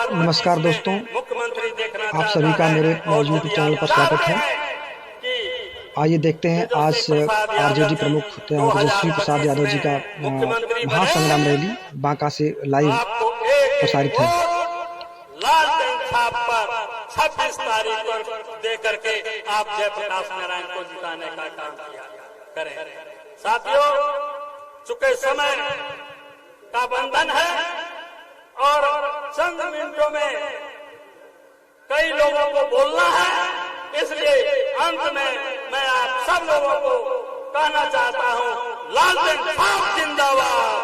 नमस्कार दोस्तों, आप सभी का मेरे यूट्यूब चैनल पर स्वागत है। आइए देखते हैं आज आरजेडी प्रमुख तेजस्वी प्रसाद यादव जी का महासंग्राम रैली बांका से लाइव प्रसारित है। लालटेन छाप पर 26 तारीख को दे करके आप जयप्रकाश नारायण को जिताने का काम किया करें। साथियों, चुके समय का बंधन है और चंद मिनटों में कई लोगों को बोलना है, इसलिए अंत में मैं आप सब लोगों को कहना चाहता हूं, लालटेन छाप जिंदाबाद,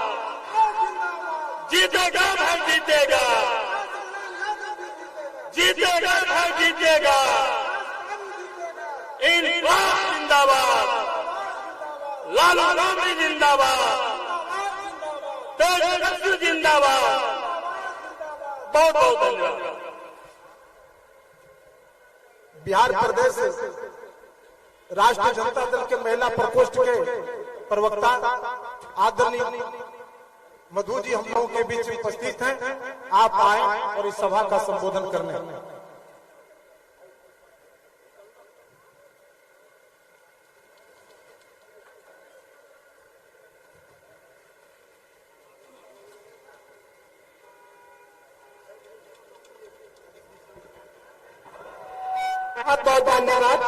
जीतेगा भाई जीतेगा, जीतेगा भाई जीतेगा, इंकलाब जिंदाबाद, लालू गांधी जिंदाबाद, तेजस्वी जिंदाबाद। बहुत बहुत धन्यवाद। बिहार प्रदेश राष्ट्रीय जनता दल के महिला प्रकोष्ठ के प्रवक्ता आदरणीय मधु जी हम लोगों के बीच उपस्थित हैं। आप आए और इस सभा का संबोधन करने। बहुत बहुत धन्यवाद।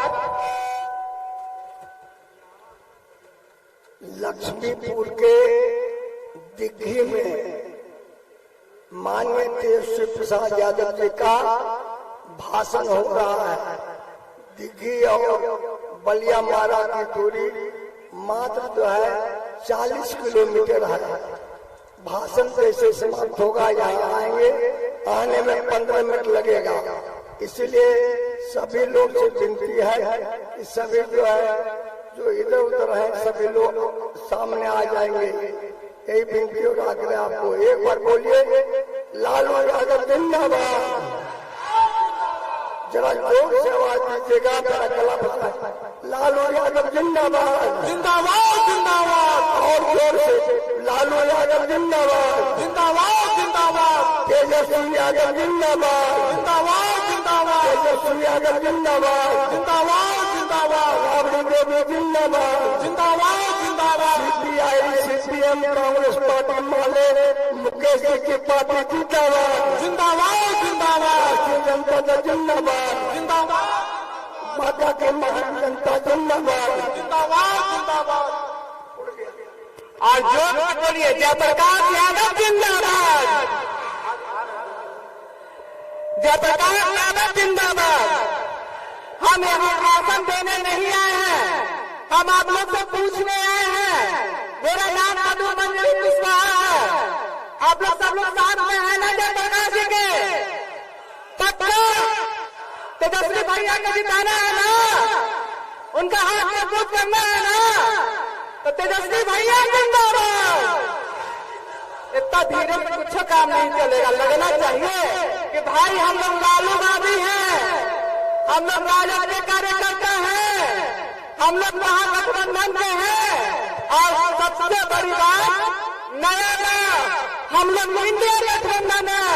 लक्ष्मीपुर के दिग्घी में माननीय तेजस्वी प्रसाद यादव जी का भाषण हो रहा है। दिग्घी और बलिया मारा की दूरी मात्र जो है 40 किलोमीटर है। भाषण जैसे समाप्त होगा यहाँ आएंगे, आने में 15 मिनट लगेगा। इसलिए सभी लोग से विनती है कि सभी जो है जो इधर उधर है सभी लोग सामने आ जाएंगे। यही विनती और आग्रह आपको। एक बार बोलिए, लालू यादव जिंदाबाद। जरा जोर से आवाज दीजिएगा, मेरा गला फंसा है। लालू यादव जिंदाबाद, जिंदाबाद जिंदाबाद। और जोर से, लालू यादव जिंदाबाद, जिंदाबाद जिंदाबाद। तेजस्वी यादव जिंदाबाद, जिंदाबाद जिंदाबाद। तेजस्वी यादव जिंदाबाद, जिंदाबाद जिंदाबाद। राबड़ी देवी जिंदाबाद, जिंदाबाद जिंदाबाद। सीपीआई सीपीएम कांग्रेस पार्टी माले मुकेश जी की पार्टी जिंदाबाद, जिंदाबाद जिंदाबाद। भारतीय जनता दल जिंदाबाद, जिंदाबाद माता के महान जनता जिंदाबाद, जिंदाबाद जिंदाबाद। और जोर से बोलिए, जयप्रकाश यादव जिंदाबाद, जयप्रकाश यादव जिंदाबाद। हम यहाँ भाषण देने नहीं आए हैं, हम आप लोग से पूछने आए हैं। मेरा नाम मधु मंजरी कुशवाहा है। आप लोग सब लोग साथ में हैं ना जयप्रकाश जी के? पक्का तेजस्वी भैया को जिताना है ना? उनका हाथ मजबूत करना है ना? तो तेजस्वी भैया जिंदाबाद। इतना धीरे से कुछ काम नहीं चलेगा। लगना चाहिए कि भाई हम लोग लालू गांधी हैं, हम लोग राजद के कार्यकर्ता हैं, हम लोग महागठबंधन के हैं। और सबसे बड़ी बात, नया हम लोग इंडिया गठबंधन है,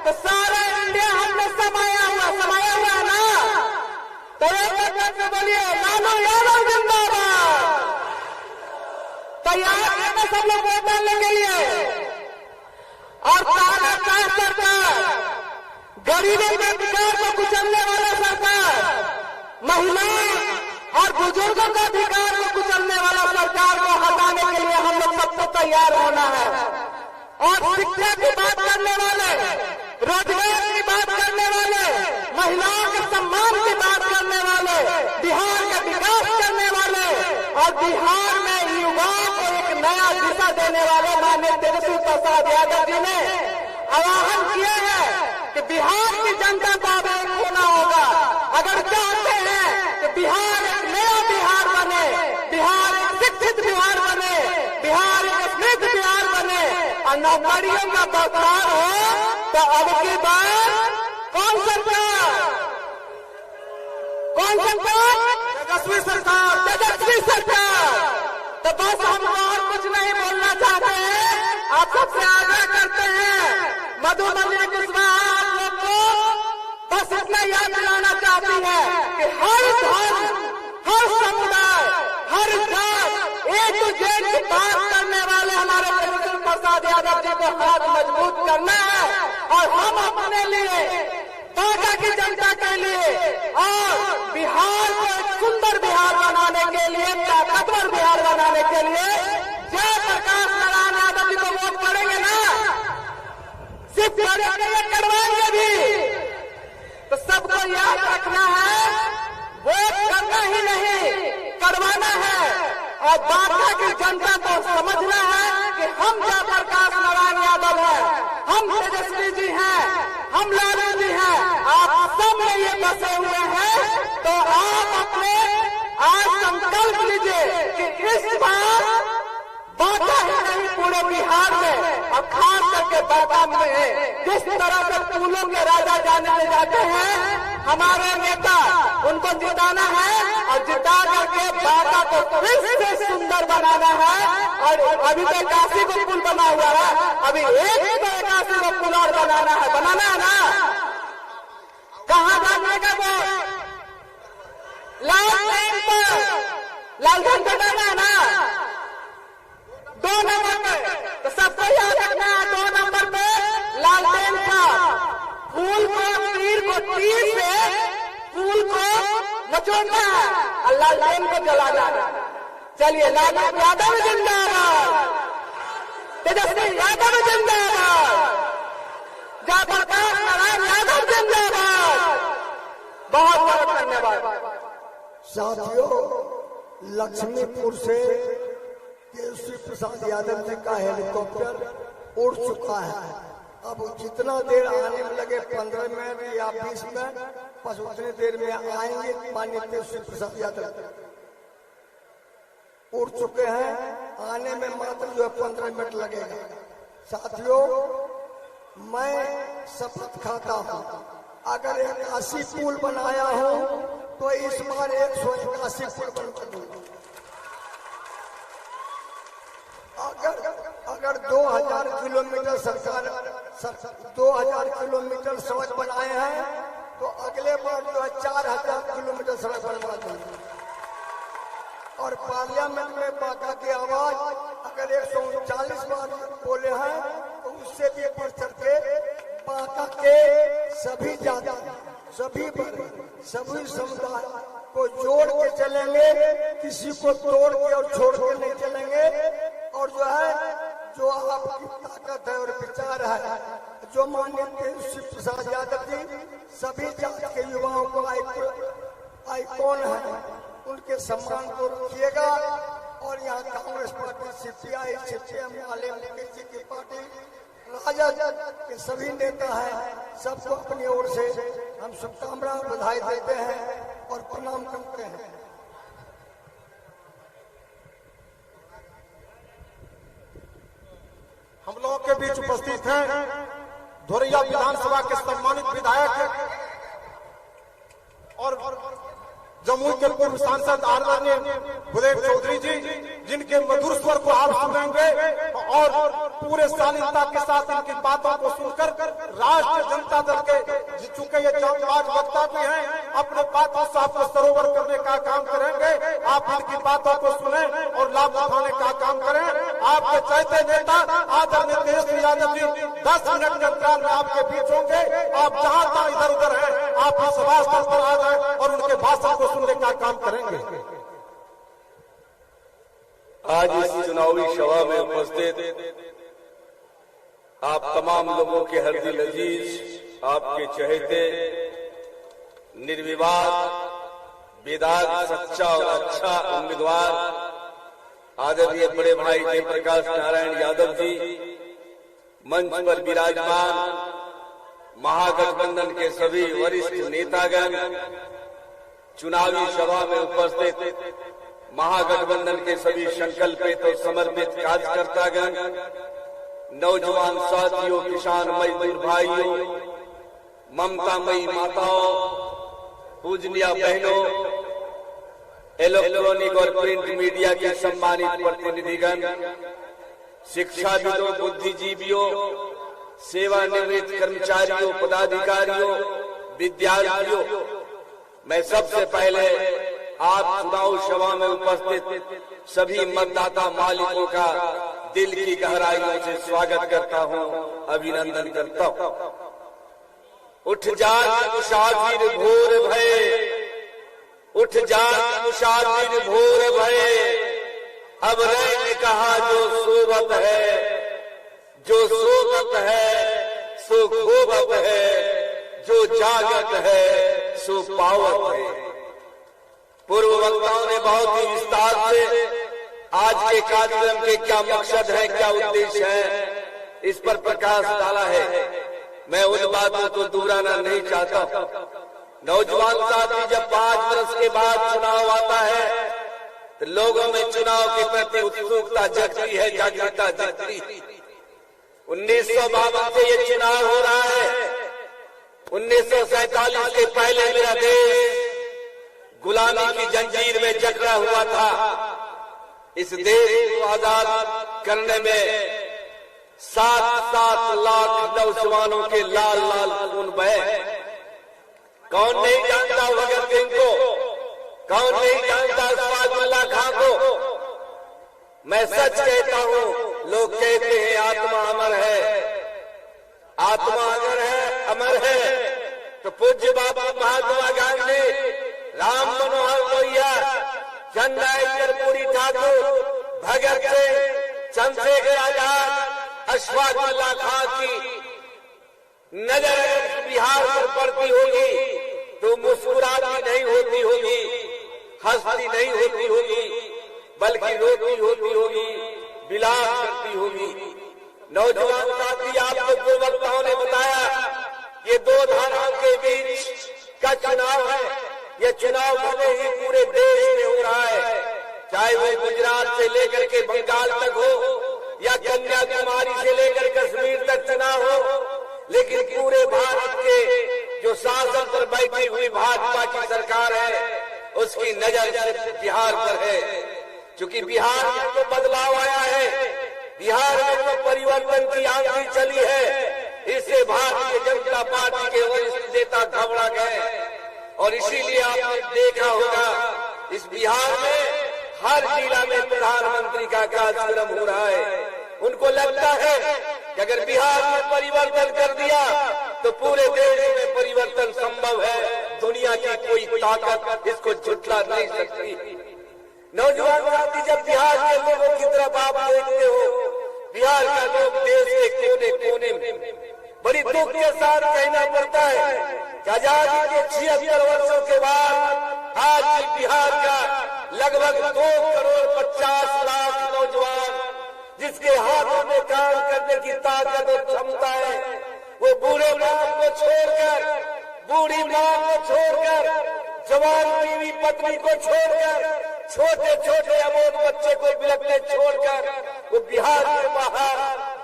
तो सारा इंडिया हमने समाया हुआ है ना? तो एक से बोलिए, लालू यादव जिंदाबाद। तैयार है ना सब लोग वोट डालने के लिए? और तानाशाह सरकार, गरीबों के अधिकार को कुचलने वाला सरकार, महिलाओं और बुजुर्गों के अधिकार को कुचलने वाला सरकार को हटाने के लिए हम लोग सबको तैयार होना है। और शिक्षा की बात करने वाले, रोजगार की बात करने वाले, महिलाओं के सम्मान की बात करने वाले, बिहार का विकास करने वाले और बिहार में युवाओं को एक नया दिशा देने वाले माननीय तेजस्वी प्रसाद यादव जी ने आह्वान किया है कि बिहार की जनता को अब एक होना होगा। अगर चाहते हैं कि बिहार एक नया बिहार बने, बिहार एक शिक्षित बिहार बने, बिहार एक समृद्ध बिहार बने और नौकरियों का बहार हो, तो अब की बार कौन सरकार? कौन सरकार? तेजस्वी सरकार, तेजस्वी सरकार। तो बस हम और कुछ नहीं बोलना चाहते हैं, आप सबसे आग्रह करते हैं, मधु मंजरी कुशवाहा बस इतना याद दिलाना चाहती है कि हर धर्म, हर समुदाय, हर जात एक दूसरे की बात करने वाले हमारे तेजस्वी प्रसाद यादव जी को हाथ मजबूत करना है और हम अपने लिए, बांका की जनता के लिए और बिहार को एक सुंदर बिहार बनाने के लिए, ताकतवर बिहार बनाने के लिए जयप्रकाश नारायण यादव जी को वोट करेंगे ना, सिर्फ करेंगे, करवाएंगे भी। तो सबको याद रखना है, वोट करना ही नहीं, करवाना है। और बांका की जनता को समझना है कि हम जयप्रकाश नारायण यादव हैं, हम तेजस्वी जी हैं, हम लालू जी हैं, आप सब में ये बसे हुए हैं। तो आप अपने आज संकल्प लीजिए कि इस बार बांका ही नहीं, पूरे बिहार में और खास करके बांका में जिस तरह से फूलों के राजा जाने जाते हैं हमारे नेता, उनको जिताना है और जिता करके बांका को फिर से सुंदर बनाना है। और अभी तो काशी को पुल बना हुआ है, अभी एक तो काशी को पुल और बनाना है ना। कहाँ जाने का वो लालटेन पर, लालटेन बनाना है ना 2 नंबर पे। तो सबको याद रखना है 2 नंबर पे लालटेन का फूल को, तीर से फूल को नचोड़ना है और लालटेन को जलाना है। चलिए, लालू यादव जिंदाबाद, तेजस्वी यादव जिंदाबाद, जयप्रकाश नारायण यादव जिंदाबाद। बहुत बहुत धन्यवाद। साथियों, लक्ष्मीपुर से तेजस्वी प्रसाद यादव जी का हेलीकॉप्टर उड़ चुका है। अब जितना देर आने में लगे, 15 मिनट या 20 मिनट, बस उतनी देर में आएंगे। माननीय तेजस्वी प्रसाद यादव उड़ चुके हैं, आने में मात्र जो है 15 मिनट लगेगा। साथियों, मैं शपथ खाता हूँ, अगर 81 पुल बनाया हूँ तो इस बार 181 पुल बनकर दूंगा। अगर 2000 किलोमीटर सरकार 2000 किलोमीटर सड़क बनाए हैं तो अगले बार जो है 4000 किलोमीटर सड़क बनवा देंगे। और पार्लियामेंट में बांका की आवाज अगर 139 बार बोले हैं तो उससे भी बढ़ चढ़ के बांका के सभी जाति, सभी वर्ग, सभी समुदाय को जोड़ के चलेंगे, किसी को तोड़ के और छोड़ के नहीं चलेंगे। और जो है, जो आपकी ताकत है और विचार है, जो माननीय तेजस्वी प्रसाद यादव जी सभी जाति के युवाओं को आइकॉन है, उनके सम्मान को रखिएगा। और यहाँ कांग्रेस पार्टी, CPI, CPM वाले, मुकेश जी की पार्टी, राजद के सभी नेता हैं, सबको अपनी ओर से हम शुभकामना बधाई देते हैं और प्रणाम करते हैं। हम लोगों के बीच उपस्थित हैं धोरिया विधानसभा के सम्मानित विधायक और जमुई के पूर्व सांसद आदरणीय भूदेव चौधरी जी, जिनके मधुर स्वर को आप सुनेंगे और पूरे शालीनता के साथ इनकी बातों को सुनकर राष्ट्रीय जनता दल के चूंकि ये चांचबाज वक्ता भी हैं, अपने बातों से आपको सरोवर करने का काम करेंगे। आप इनकी बातों को सुने और लाभ उठाने का काम करें। आपके चैते नेता आदरणीय तेजस्वी यादव जी 10 मिनट के अंतराल में आपके बीच होंगे। आप जहां तहां इधर उधर हैं, आप इस सभा स्थल पर आ जाए और उनके भाषण को सुनने का काम करेंगे। आज इस चुनावी सभा में उपस्थित आप तमाम लोगों के हृदय लजीज, आपके चहेते, निर्विवाद, बेदाग, सच्चा और अच्छा उम्मीदवार आदरणीय बड़े भाई जयप्रकाश नारायण यादव जी, मंच पर विराजमान महागठबंधन के सभी वरिष्ठ नेतागण, चुनावी सभा में उपस्थित महागठबंधन के सभी संकल्पित और समर्पित कार्यकर्तागण, नौजवान साथियों, किसान मजदूर भाइयों, ममतामयी माताओं, पूजनीय बहनों, इलेक्ट्रॉनिक और प्रिंट मीडिया के सम्मानित प्रतिनिधिगण, शिक्षाविदों, बुद्धिजीवियों, सेवानिवृत्त कर्मचारियों, पदाधिकारियों, विद्यार्थियों, मैं सबसे पहले आप चुनाव सभा में उपस्थित सभी मतदाता मालिकों का दिल की गहराइयों से स्वागत करता हूं, अभिनंदन करता हूं। उठ जाग मुसाफिर भोर भये, उठ जाग मुसाफिर भोर भये, अब रैन कहा जो सोबत है, जो सोबत है सो खोबत है, जो जागत है सो पावत है। पूर्व वक्ताओं ने बहुत ही विस्तार से आज के कार्यक्रम के क्या मकसद है, क्या उद्देश्य है, इस पर प्रकाश डाला है। मैं उन बातों को दोहराना नहीं चाहता। नौजवान साथी, जब 5 वर्ष के बाद चुनाव आता है तो लोगों में चुनाव के प्रति उत्सुकता जगती है, जागरूकता जगती है। 1952 से ये चुनाव हो रहा है। 1947 के पहले मेरा देश गुलामी की जंजीर में जकड़ा हुआ था। इस देश को आजाद करने में 7-7 लाख नौजवानों के लाल लाल खून बहे। कौन नहीं जानता भगत सिंह को, कौन नहीं जानता अशफाकुल्लाह खां को। मैं सच कहता हूं, लोग कहते हैं आत्मा अमर है, आत्मा अगर है, अमर है, तो पूज्य बाबा महात्मा गांधी, राम मनोहर लोहिया, जननायक कर्पूरी ठाकुर, भगत सिंह, चंद्रशेखर आजाद, अशफाकुल्लाह खां की नजर बिहार पर पड़ती होगी तो मुस्कुराती नहीं होती होगी, हंसती नहीं होती होगी, बल्कि रोती होती होगी, विलाप करती होगी। नौजवान साथी, आपको पूर्व वक्ताओं ने बताया ये 2 धाराओं के बीच का चुनाव है। यह चुनाव भले ही पूरे देश में हो रहा है, चाहे वो गुजरात से लेकर के बंगाल तक हो या कन्याकुमारी से लेकर कश्मीर तक चुनाव हो, लेकिन पूरे भारत के जो शासन पर बैठी हुई भाजपा की सरकार है उसकी नजर सिर्फ बिहार पर है। क्योंकि बिहार में जो बदलाव आया है, बिहार में जो परिवर्तन की आंधी चली है, इससे भारतीय जनता पार्टी के वरिष्ठ नेता घबरा गए। और इसीलिए आपने देखा होगा इस बिहार में हर जिला में प्रधानमंत्री का कार्यक्रम हो रहा है। उनको लगता है कि अगर बिहार में परिवर्तन कर दिया तो पूरे देश में परिवर्तन संभव है। दुनिया की कोई ताकत इसको झुठला नहीं सकती। नौजवान साथी, जब बिहार के लोगों की तरफ आप देखते हो, बिहार का लोग देश के कोने कोने में बड़ी दुख के साथ कहना पड़ता है कि आजादी के 76 वर्षों के बाद आज भी बिहार का लगभग 2 करोड़ 50 लाख नौजवान जिसके हाथों में काम करने की ताकत और क्षमता है, वो बूढ़े बाप को छोड़कर, बूढ़ी माँ को छोड़कर, जवान बीवी पत्नी को छोड़कर, छोटे छोटे अबोध बच्चे को बिलखते छोड़कर वो बिहार के बाहर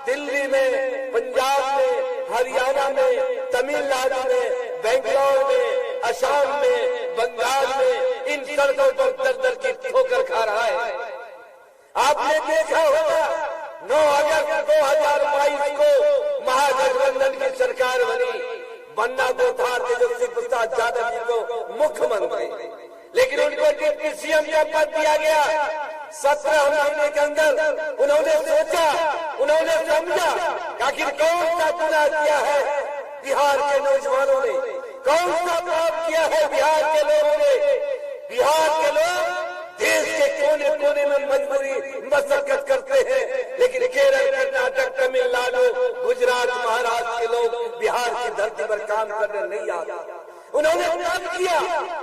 दिल्ली में, पंजाब में, हरियाणा में, तमिलनाडु में, बेंगलोर में, असम में, बंगाल में इन सड़कों पर दर-दर की ठोकर खा रहा है। आपने देखा होगा 9 अगस्त 2022 को महागठबंधन की सरकार बनी, बन्ना गोथार तेजस्वी प्रसाद यादव जी को मुख्यमंत्री, लेकिन उनको डिप्टी सीएम का पद दिया गया। 17 महीने के अंदर उन्होंने सोचा, उन्होंने समझा आखिर कौन सा गुनाह किया है बिहार के नौजवानों ने, कौन सा पाप किया है बिहार के लोगों ने। बिहार के लोग देश के कोने कोने में मजबूरी मशक्कत करते हैं, लेकिन केरल, कर्नाटक, तमिलनाडु, गुजरात, महाराष्ट्र के लोग बिहार की धरती पर काम करने नहीं आते। उन्होंने काम किया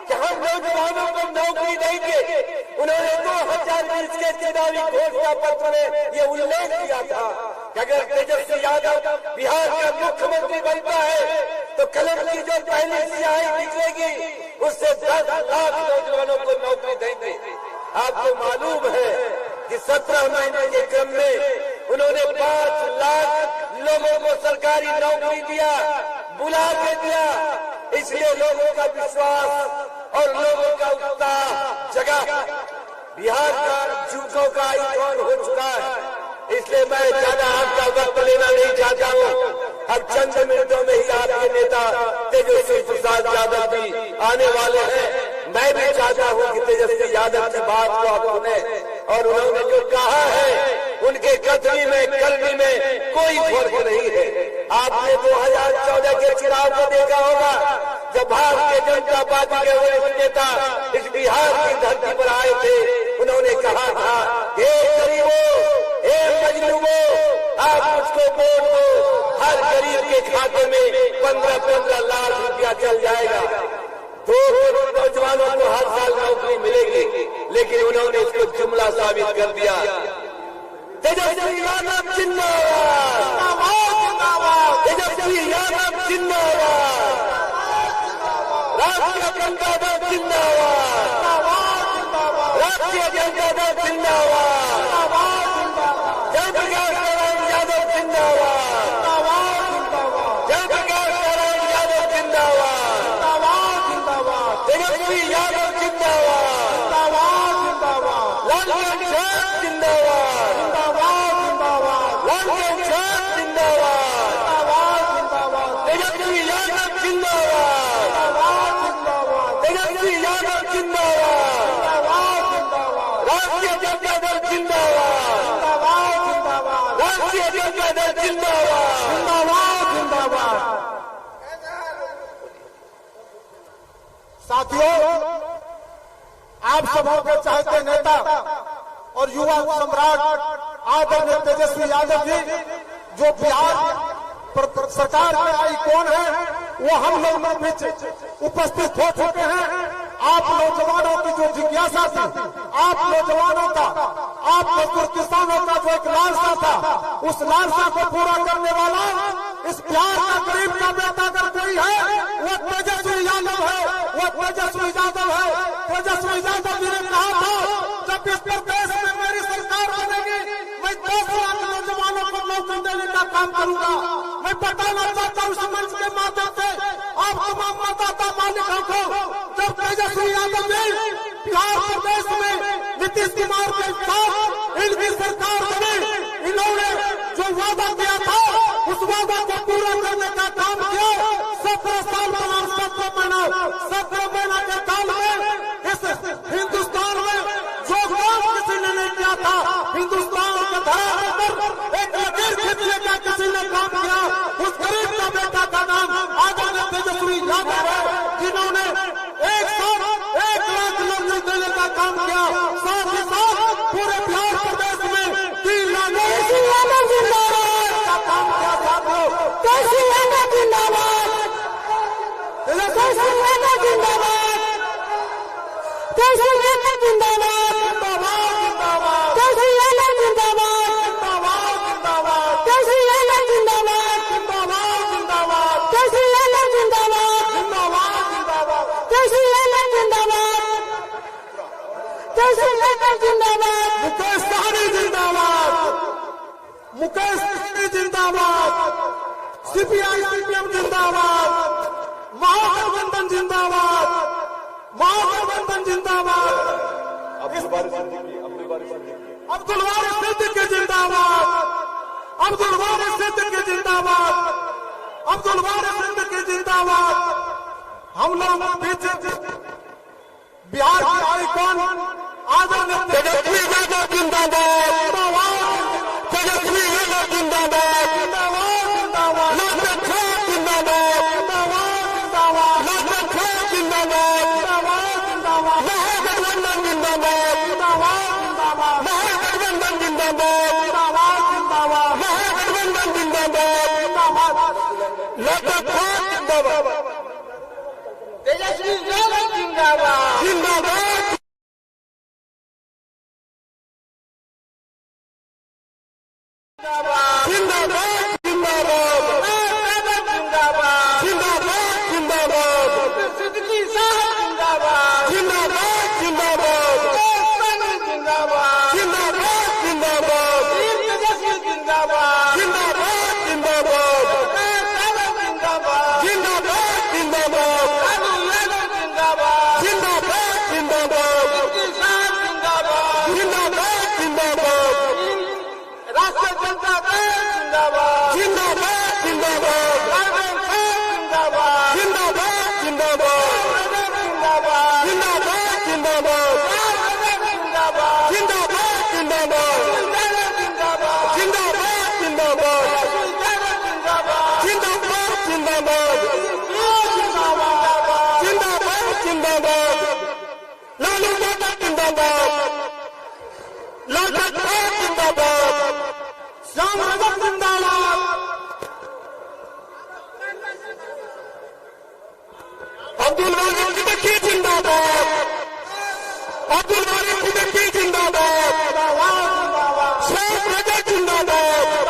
कि हम नौजवानों को नौकरी देंगे। उन्होंने 2020 के चुनावी घोषणा पत्र में ये उल्लेख किया था कि अगर तेजस्वी यादव बिहार का मुख्यमंत्री बनता है तो कलम की जो पहली स्याही निकलेगी उससे 10 लाख नौजवानों को नौकरी देंगे। आपको मालूम है कि 17 महीने के क्रम में उन्होंने 5 लाख लोगों को सरकारी नौकरी दिया, बुला के दिया। इसलिए लोगों का विश्वास और लोगों का उत्साह जगा। बिहार का झूठों का आइकॉन हो चुका है। इसलिए मैं ज्यादा आपका वक्त लेना नहीं चाहता हूँ। अब चंद मिनटों में ही आपके नेता तेजस्वी प्रसाद यादव जी आने वाले हैं। मैं भी चाहता हूं कि तेजस्वी यादव की बात को आप सुने, और उन्होंने जो कहा है उनके कथनी में करनी में कोई फर्क नहीं है। आपने 2014 के चुनाव को देखा होगा, जब भारतीय जनता पार्टी के वरिष्ठ नेता इस बिहार की धरती पर आए थे, उन्होंने कहा था, हे गरीबों, हे मजलूमों, आप मुझको वोट दो, हर गरीब के खाते में 15-15 लाख रुपया चल जाएगा, 2 करोड़ नौजवानों को हर साल नौकरी मिलेगी। लेकिन उन्होंने इसको जुमला साबित कर दिया। तेजस्वी यादव जिंदाबाद, तेजस्वी यादव जिंदाबाद, राष्ट्रीय जनता दल जिंदाबाद, राष्ट्रीय जनता दल जिंदाबाद, जयप्रकाश नारायण यादव जिंदाबाद, जयप्रकाश नारायण यादव जिंदाबाद, तेजस्वी यादव जिंदाबाद, लालचंद साहब जिंदाबाद, लालचंद साहब जिंदाबाद, तेजस्वी यादव जिंदाबाद, तेजस्वी यादव जिंदाबाद, राष्ट्रीय जनता दल जिंदाबाद, राष्ट्रीय जनता दल जिंदाबाद। साथियों, आप सबों के चाहते नेता और युवा सम्राट आदरणीय तेजस्वी यादव जी, जो बिहार सरकार में आइकॉन है, वो हम लोग में बीच उपस्थित हो चुके हैं। आप नौजवानों की जो जिज्ञासा थी, आप नौजवानों का, आप मजदूर किसानों का जो एक लालसा था, उस लालसा को पूरा करने वाला इस बिहार का गरीब का बेटा अगर कोई है, वो तेजस्वी यादव है, वो तेजस्वी यादव है। तेजस्वी यादव जी ने कहा था, जब इस प्रदेश में मेरी सरकार बनेगी, मैं 10 लाख नौजवानों को नौकरी देने का काम करूंगा। मैं बताना चाहता हूँ इस मंच के माध्यम से आप तमाम मतदाता मालिकों को, जब तेजस्वी यादव जी बिहार प्रदेश में नीतीश कुमार के साथ इनकी सरकार बनी, इन्होंने जो वादा किया था, उस वादा को पूरा करने का काम किया। 17 साल बनाम 17 महीना के काल में इस हिंदुस्तान में जो काम किसी ने नहीं किया था, हिंदुस्तान के धरातल पर एक लकीर खींचने का किसी ने काम किया, उस गरीब का बेटा का नाम आदरणीय तेजस्वी यादव है, जिन्होंने एक साथ 1 लाख नौकरी देने का काम किया। साथ ही साथ पूरे बिहार प्रदेश में 3 लाख का काम किया। साथियों, तेजस्वी यादव जिंदाबाद, तेजस्वी यादव जिंदाबाद, तेजस्वी यादव जिंदाबाद, तेजस्वी यादव जिंदाबाद, तेजस्वी यादव जिंदाबाद, तेजस्वी यादव जिंदाबाद, तेजस्वी यादव जिंदाबाद, तेजस्वी यादव जिंदाबाद, मुकेश सहनी जिंदाबाद, मुकेश सहनी जिंदाबाद, सीपीआई सीपीएम जिंदाबाद, महागठबंधन जिंदाबाद, महागठबंधन जिंदाबाद, अब्दुल वारिस सिद्दीकी जिंदाबाद, अब्दुल वारिस सिद्दीकी जिंदाबाद, अब्दुल वारिस सिद्दीकी जिंदाबाद। हम लोग पीछे बिहार के आइकॉन आदरणीय तेजस्वी यादव जिंदाबाद, तेजस्वी यादव जिंदाबाद, तेजस्वी यादव जिंदाबाद, जिंदाबाद, जिंदाबाद, जिंदाबाद, जिंदाबाद, जिंदाबाद, सिद्दीकी साहब जिंदाबाद, जिंदाबाद, जिंदाबाद, जिंदाबाद, जिंदाबाद, जिंदाबाद, तेजस्वी जिंदाबाद, जिंदाबाद, जिंदाबाद, जिंदाबाद, जिंदाबाद, जिंदाबाद, जिंदाबाद, जिंदाबाद, जिंदाबाद, जिंदाबाद जिंदाबाद जिंदाबाद जिंदाबाद जिंदाबाद जिंदाबाद जिंदाबाद जिंदाबाद जिंदाबाद लालू यादव जिंदाबाद लालू जिंदाबाद श्याम रजक जिंदाबाद अब्दुल वालिद सिद्दीकी जिंदाबाद अब्दुल वालिद सिद्दीकी जिंदाबाद श्याम रजक जिंदाबाद।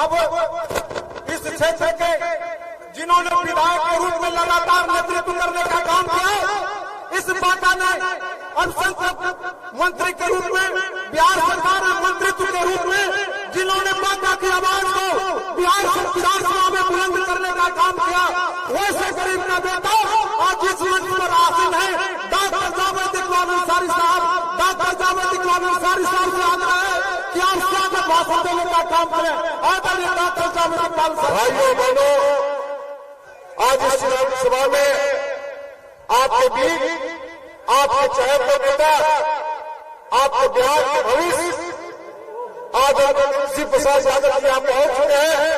अब इस क्षेत्र के जिन्होंने विधायक के रूप में लगातार नेतृत्व करने का काम किया, इस बात ने अल्पसंख्यक मंत्री के रूप में बिहार सरकार में मंत्रित्व के रूप में जिन्होंने बाबा की आवाज को बिहार विधानसभा में बुलंद करने का काम किया, वैसे गरीब का बेटा आज इस मंच पर आसीन है। डॉक्टर जावेद इकबाल अंसारी साहब, डॉक्टर जावेद इकबाल अंसारी साहब से आग्रह है कि आप स्वागत भाषण देने का काम करें। आदरणीय डॉक्टर जावेद इकबाल साहब। भाइयों बहनों, आज इस चुनावी सभा में आपके बीच आपके चहेते नेता, आपके बिहार के भविष्य आदरणीय श्री प्रसाद यादव जी आप पहुंच चुके हैं।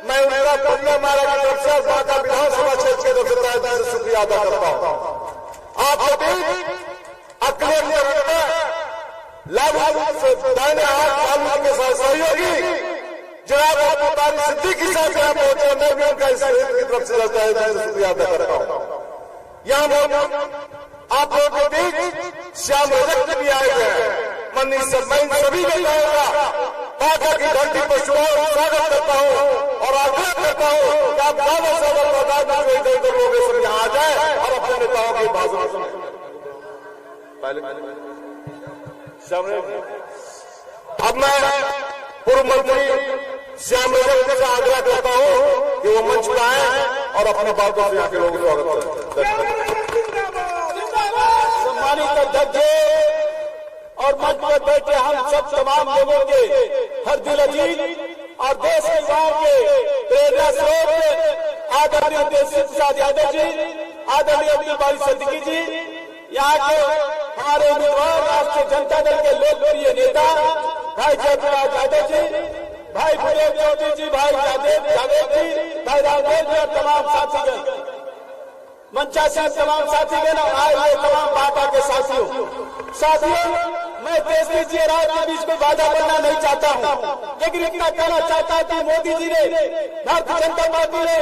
मैं उनका पल्ला मारा की तरफ से बांका विधानसभा क्षेत्र के तरफ से तहे दिल से शुक्रिया अदा करता हूं। आपके बीच अखिलेश लालू से दाहिने हाथ लालू के साथ सहयोगी जनाब अब्दुल सिद्दीकी साहब यहाँ पहुंचे, मैं भी उनका इस की तरफ से रहता है शुक्रिया अदा करता हूँ। यहाँ आप लोगों के बीच श्याम रजक भी आए हैं। मैं सभी को कहूंगा, बाबा की धरती पर स्वागत करता हूँ और आग्रह करता हूँ कि आप ज्यादा से ज्यादा तादाद में इधर उधर लोग यहाँ आ जाए और अपने नेताओं की भाषण सुने। अब मैं पूर्व मंत्री श्याम रजक से आग्रह करता हूँ कि वो मंच पर आए और अपने बातों से यहाँ के लोगों को स्वागत करें। सम्मानित अध्यक्ष और मंच पर बैठे हम सब तमाम लोगों के हर दिल अजीज और देश के युवाओं के प्रेरणा स्रोत आदरणीय तेजस्वी प्रसाद यादव जी, आदरणीय अब्दुल वालिद सिद्दीकी जी, यहाँ के हमारे उम्मीदवार राष्ट्रीय जनता दल के लोकप्रिय नेता भाई जयप्रकाश यादव जी, भाई भूदेव चौधरी जी, भाई जावेद जी, भाई रामदेव जी और तमाम साथीगण, मंचासीन तमाम साथीगण और आए हुए तमाम पार्टी के साथियों, मैं तेजस्वी जी राव के बीच में बाधा बनना नहीं चाहता हूं, लेकिन इतना कहना चाहता हूं कि मोदी जी ने, भारतीय जनता पार्टी ने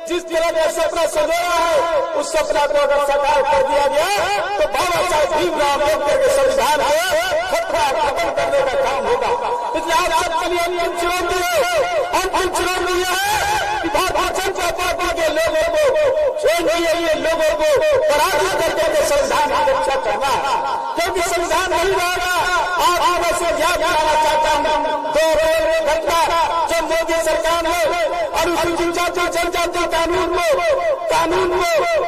जिस तरह का सपना सजाया है, उस सपना को अगर साकार कर दिया गया तो बाबा साहेब भीमराव अम्बेडकर के संविधान को खतरा खत्म करने का काम होगा। इसलिए आप सबके लिए अंतिम चुनौती है कि भारतीय जनता पार्टी के लोगों को पराजित करके संविधान की रक्षा करना है, क्योंकि संविधान नहीं रहेगा। आप से याद दिलाना चाहता हूँ 2 रेलवे घटना जब मोदी सरकार ने अनुसूचित जाति जनजाति कानून को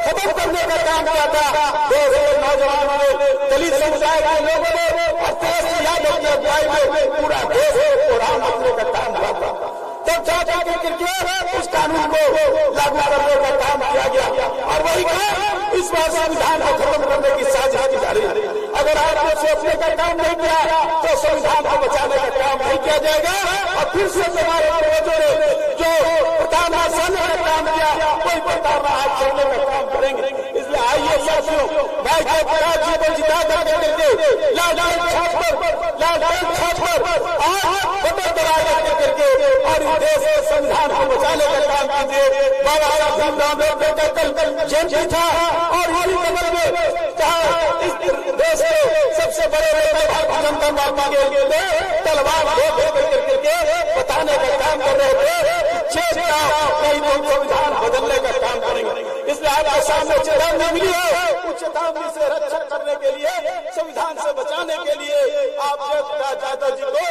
खत्म करने का काम किया था, 2 नौजवानों ने, दलित समुदाय के लोगों ने और तेजस्वी यादव की अगुवाई में पूरा देश को राम रखने का काम किया था। तब जाकर उस कानून को लागू करने का काम किया गया और वही इस बार संविधान को खत्म करने की साजिश की जा रही है। अगर आपने सोचने का काम नहीं किया तो संविधान को बचाने का काम नहीं किया जाएगा और फिर से हमारे पूर्वजों ने जो प्रताड़ना का काम किया कोई प्रताड़ना आज करने का काम करेंगे। इसलिए आइए साथियों, भाई जयप्रकाश जी को जिता करके लालटेन छाप पर बटन दबा करके और इस देश के संविधान को बचाने का काम कीजिए। बाबा साहब भीमराव अम्बेडकर कल जयंती था और इसी कमर में इस देश के सबसे बड़े नेता भारतीय जनता पार्टी के लिए तलवार करके बताने का काम कर रहे थे, संविधान बदलने का काम करेंगे। इसलिए आपके सामने चेतावनी मिली है, उस चेतावनी से रक्षा करने के लिए, संविधान से बचाने के लिए आप जयप्रकाश यादव जी को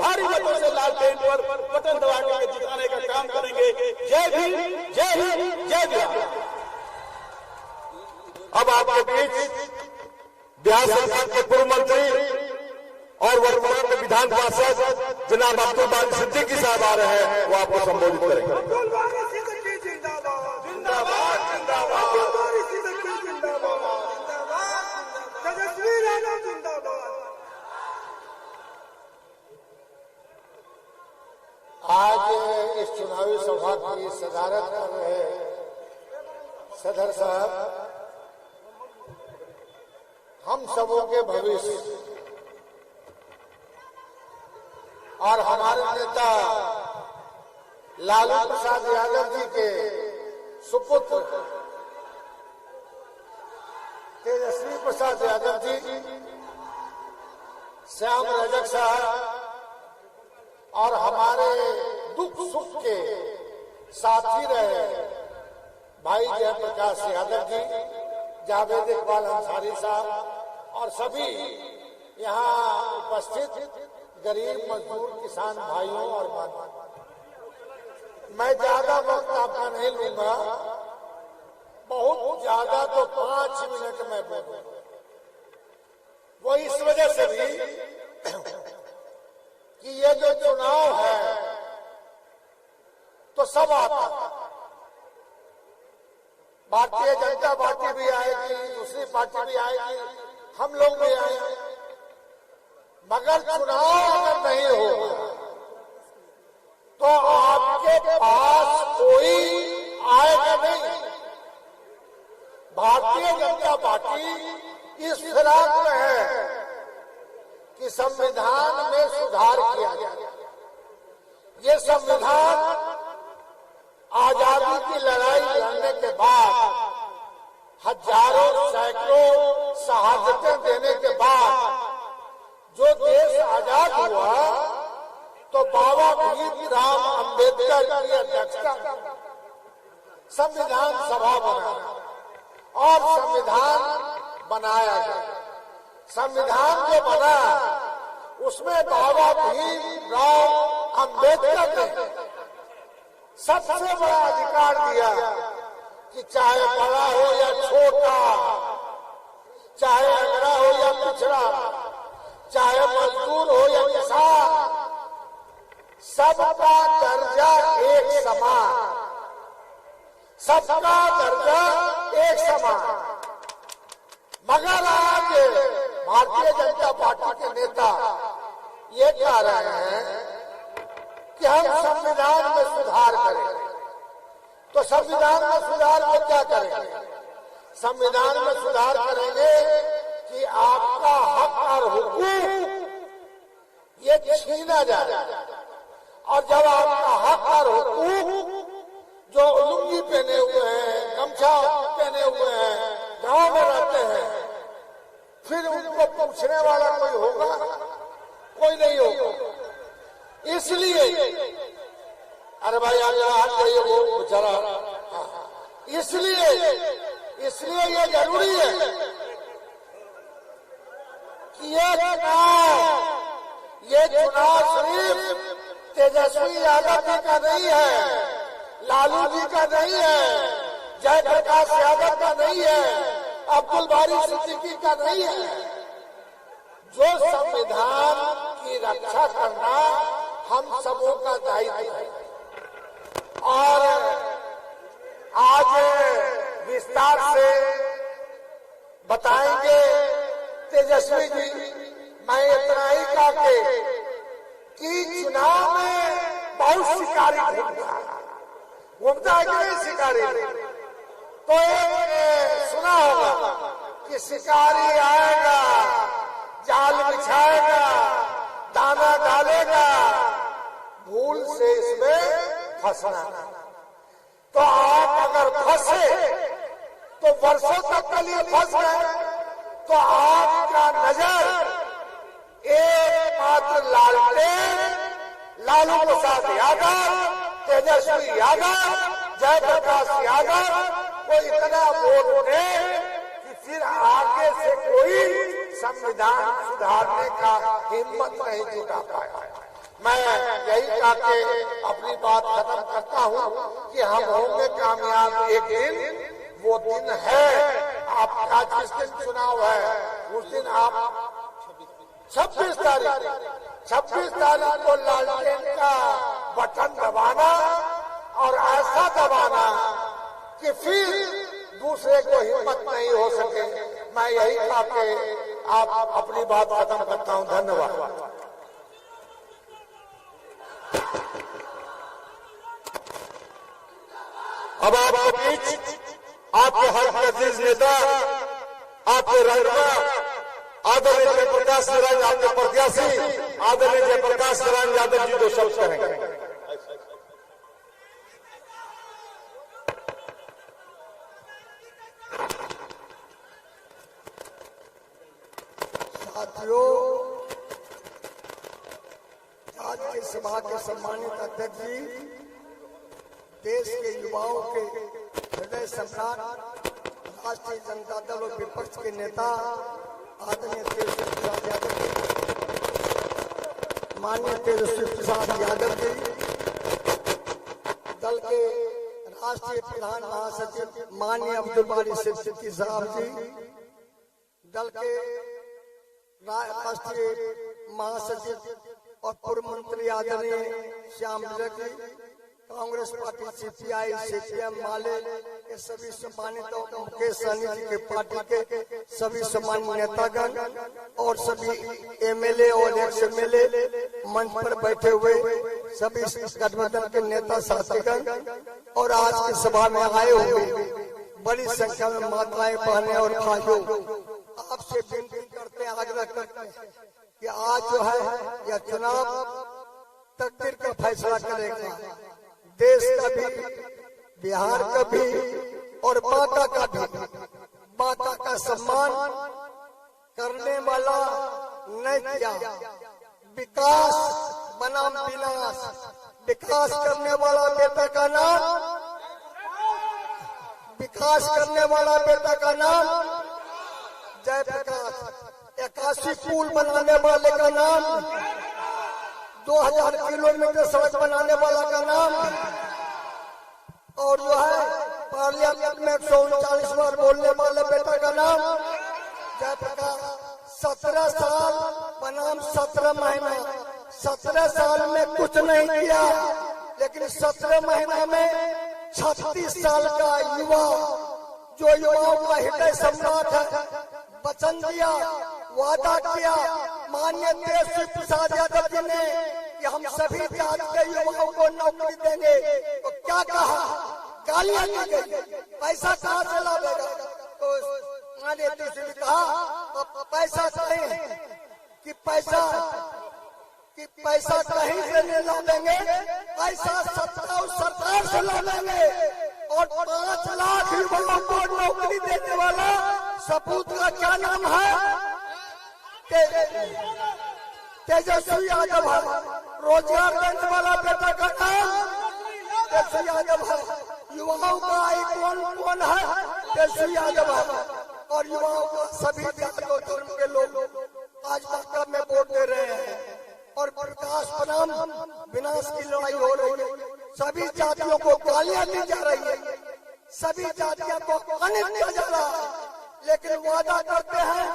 भारी मतों से लालटेन पर बटन दबा के जिताने का काम करेंगे। जय भीम, जय हिंद, जय बिहार। अब आपके बीच बिहार सरकार के पूर्व मंत्री और वर्तमान में विधान पार्षद जनाब अब्दुल बारी सिद्दीकी साहब आ रहे हैं, वो आपको संबोधित करेंगे। अब्दुल बारी सिद्दीकी जिंदाबाद, जिंदाबाद जिंदाबाद। अब्दुल बारी सिद्दीकी जिंदाबाद, तेजस्वी यादव जिंदाबाद। आज इस चुनावी सभा की सदारत कर रहे सदर साहब, हम सबों के भविष्य और हमारे नेता लालू प्रसाद यादव जी के सुपुत्र तेजस्वी प्रसाद यादव जी, श्याम रजक साहब और हमारे दुख सुख के साथी रहे भाई जयप्रकाश यादव जी, जावेद इकबाल अंसारी साहब और सभी यहाँ उपस्थित गरीब मजदूर किसान भाइयों और बहनों, मैं ज्यादा वक्त आपका नहीं लूंगा, बहुत ज्यादा तो 5 मिनट में बोलूंगा। वो इस वजह से भी कि ये जो चुनाव है तो सब आता, भारतीय जनता पार्टी भी आएगी, दूसरी पार्टी भी आएगी, हम लोग भी आएंगे, मगर चुनाव अगर नहीं होगा तो आपके पास कोई आएगा नहीं। भारतीय जनता पार्टी इस फिराक में है कि संविधान में सुधार किया जाए। ये संविधान आजादी की लड़ाई लड़ने के बाद, हजारों सैकड़ों शहादतें देने के बाद जो देश आजाद हुआ तो बाबा भीमराव अंबेडकर की अध्यक्षता संविधान सभा बना और संविधान बनाया गया। संविधान जो बना उसमें बाबा भीमराव अंबेडकर ने सबसे बड़ा अधिकार दिया कि चाहे बड़ा हो या छोटा, चाहे अगड़ा हो या पिछड़ा, चाहे मजदूर हो या किसान, सबका दर्जा एक समान, सबका दर्जा एक समान। मगर आज भारतीय जनता पार्टी के नेता ये कह रहे हैं कि हम संविधान में सुधार करें। तो संविधान में सुधार में क्या करेंगे? संविधान में सुधार करेंगे कि आपका हक और हुकूक ये छीना जाए, और जब आपका हक और हुकूक जो लुंगी पहने हुए हैं, गमछा पहने हुए हैं, गांव में रहते हैं, फिर उनको पूछने वाला कोई होगा? कोई नहीं होगा। इसलिए अरे भाई आगे हाथ जाइए, वो बेचारा, इसलिए ये जरूरी है कि ये चुनाव सिर्फ तेजस्वी यादव जी का नहीं है, लालू जी का नहीं है, जयप्रकाश यादव का नहीं है, अब्दुल बारी सिद्दीकी का नहीं है। जो संविधान की रक्षा करना हम सबों का दायित्व है। और आज विस्तार से बताएंगे तेजस्वी जी। मैं इतना ही कहा कि चुनाव में बहुत शिकारी घूमता है कि नहीं शिकारी? तो सुना होगा कि शिकारी आएगा, जाल बिछाएगा, दाना डालेगा, भूल से इसमें फंसना। तो आप अगर फंसे तो वर्षों तक के लिए फंस गए, तो आपका नजर एकमात्र लालू प्रसाद यादव, तेजस्वी यादव, जयप्रकाश यादव को इतना वोट दे कि फिर आगे से कोई संविधान सुधारने का हिम्मत नहीं जुटा पाया। मैं यही कह के अपनी बात खत्म करता हूँ कि हम होंगे कामयाब एक दिन। वो दिन है आपका, जिस दिन चुनाव है उस दिन आप 26 तारीख को लालटेन का बटन दबाना और ऐसा दबाना कि फिर दूसरे को हिम्मत नहीं हो सके। मैं यही कहा के आप अपनी बात खत्म करता हूं। धन्यवाद। अब आपके बीच आपके हर अजीज नेता, आपके रहनुमा आदरणीय जयप्रकाश नारायण, आपके प्रत्याशी आदरणीय जयप्रकाश नारायण यादव जी 2 शब्द कहेंगे। साथियों, आज की सभा के सम्मानित अध्यक्ष जी, देश के युवाओं के हृदय सम्राट, राष्ट्रीय जनता दल और विपक्ष के नेता आदरणीय तेजस्वी प्रसाद यादव जी, माननीय तेजस्वी प्रसाद यादव जी, दल के राष्ट्रीय प्रधान महासचिव माननीय अब्दुल बारी सिद्दीकी साहब जी, दल के राष्ट्रीय महासचिव और पूर्व मंत्री आदरणीय Shyam Vijay ji, Congress party CPI CPM माले के सभी सम्मानित मुकेश सहनी जी के पार्टी के सभी सम्मानित नेतागण और सभी एमएलए और एक्स एमएलए मंच पर बैठे हुए सभी गठबंधन के नेता साथीगण और आज की सभा में आए हुए बड़ी संख्या में माताएं बहनें और भाइयों, आपसे विनती करते हैं, आग्रह करते हैं कि आज जो है यह चुनाव तकदीर का फैसला करेगा। देश का भी, बिहार का भी और माता का भी, माता का सम्मान करने वाला नहीं किया। विकास बनाम विनाश, विकास करने वाला बेटा का नाम, विकास करने वाला बेटा का नाम जयप्रकाश, 81 पुल बनाने वाले का नाम, 2000 किलोमीटर सड़क बनाने वाला का नाम, और जो है पार्लियामेंट में 139 बार बोलने वाले बेटा का नाम जयप्रकाश। 17 साल बनाम 17 महीना, 17 साल में कुछ नहीं किया, लेकिन 17 महीना में 36 साल का युवा, जो युवाओं का हृदय सम्राट है, वचन दिया, वादा किया माननीय तेजस्वी प्रसाद यादव जी ने कि हम सभी जात के युवाओं को नौकरी देंगे, तो क्या कहा? गालियां दी गई, पैसा कहाँ से लावेगा? तो माननीय तेजस्वी ने कहा पैसा कहीं कि पैसा कहीं से नहीं लावेंगे, पैसा सरकार से लावेंगे और 5 लाख युवाओं को नौकरी देने वाला सपूत का क्या नाम है? तेजस्वी यादव है। रोजगार देने वाला बेटा का नाम तेजस्वी यादव है। युवाओं का आइकॉन कौन है? तेजस्वी यादव है। और युवाओं को सभी जाति और धर्म के लोग आज बांका में वोट दे रहे हैं और विकास बनाम विनाश की लड़ाई हो रही है। सभी जातियों को गालियां दी जा रही है, सभी जातियों को अपमानित किया जा रहा है, लेकिन वादा करते हैं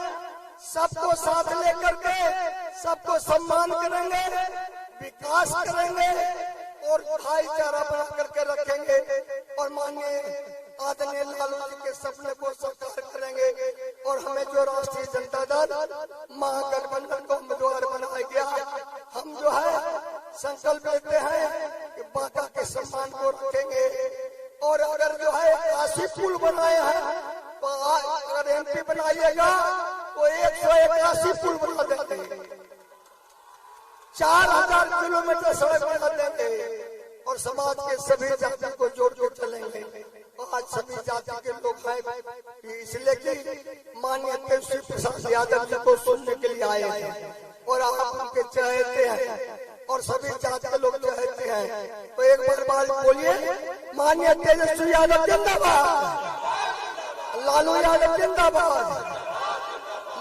सबको साथ लेकर के सबको सम्मान करेंगे, विकास करेंगे और भाईचारा बना करके रखेंगे और माननीय आदरणीय लालू जी के सपने को साकार करेंगे। और हमें जो राष्ट्रीय जनता दल महागठबंधन को उम्मीदवार बनाया गया, हम जो है संकल्प लेते हैं कि बांका के सम्मान को रखेंगे। और अगर जो है 80 पुल बनाए हैं तो अगर एमपी बनाइएगा तो 181 पुल बना देंगे, 4000 किलोमीटर सड़क बना देंगे और समाज के सभी जाति को जोड़ जोड़ चलेंगे। आज सभी जाति के लोग हैं इसलिए कि माननीय तेजस्वी प्रसाद यादव जी को सुनने के लिए आए हैं और आप उनके चाहते हैं और सभी जाति के लोग चाहते हैं। तो एक बार बोलिए, माननीय तेजस्वी यादव जिंदाबाद, लालू यादव जिंदाबाद,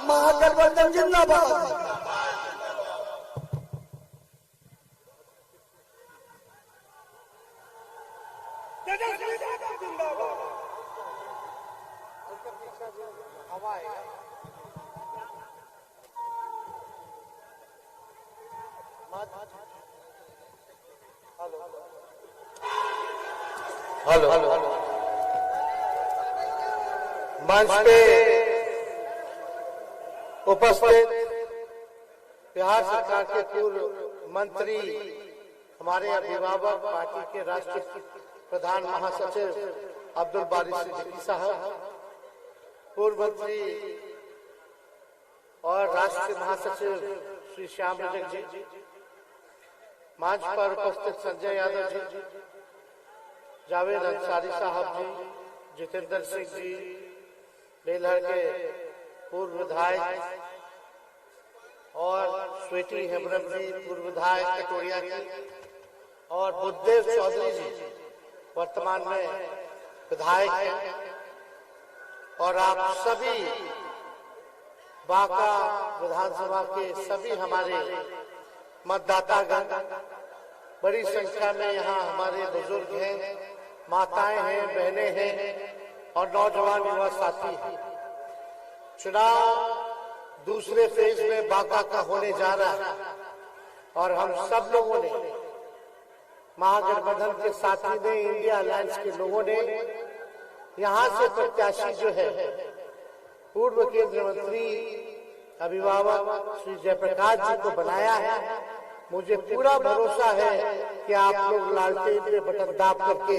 महागठबंधन जिंदाबाद। हेलो मंच पे उपस्थित बिहार सरकार के पूर्व मंत्री, हमारे अभिभावक, पार्टी के राष्ट्रीय प्रधान महासचिव अब्दुल बारी सिद्दीकी साहब, पूर्व मंत्री और राष्ट्रीय महासचिव श्री श्याम रजक जी, मंच पर उपस्थित संजय यादव जी, जावेद अंसारी साहब जी, जितेंद्र सिंह जी, बेलहर के पूर्व विधायक और स्वीटी हेमब्रम जी, पूर्व विधायक कटोरिया की, और बुद्धदेव चौधरी जी वर्तमान में विधायक हैं, और आप सभी बांका विधानसभा के सभी हमारे मतदातागण, बड़ी संख्या में यहाँ हमारे बुजुर्ग हैं, माताएं हैं, बहनें हैं और नौजवान युवा साथी हैं। चुनाव दूसरे फेज में बांका का होने जा रहा है और हम सब लोगों ने, महागठबंधन के साथी ने, इंडिया अलायंस के लोगों ने यहाँ से प्रत्याशी जो है पूर्व केंद्रीय मंत्री अभिभावक श्री जयप्रकाश जी को बनाया है। मुझे पूरा भरोसा है कि आप लोग लालटेन पे बटन दाब करके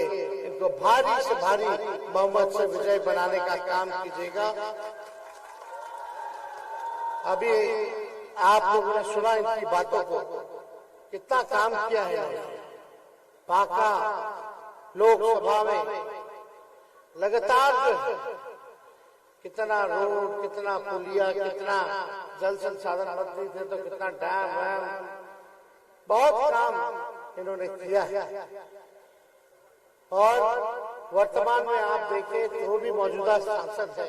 इनको भारी से भारी बहुमत से विजय बनाने का काम कीजिएगा। अभी आप लोगों ने सुना इनकी बातों को, कितना काम किया है बांका लोकसभा में, लगातार जो है कितना रोड, कितना पुलिया, कितना जल संसाधन मंत्री थे तो कितना डैम वैम, बहुत काम इन्होंने किया है। और वर्तमान में आप देखें तो वो भी मौजूदा सांसद है,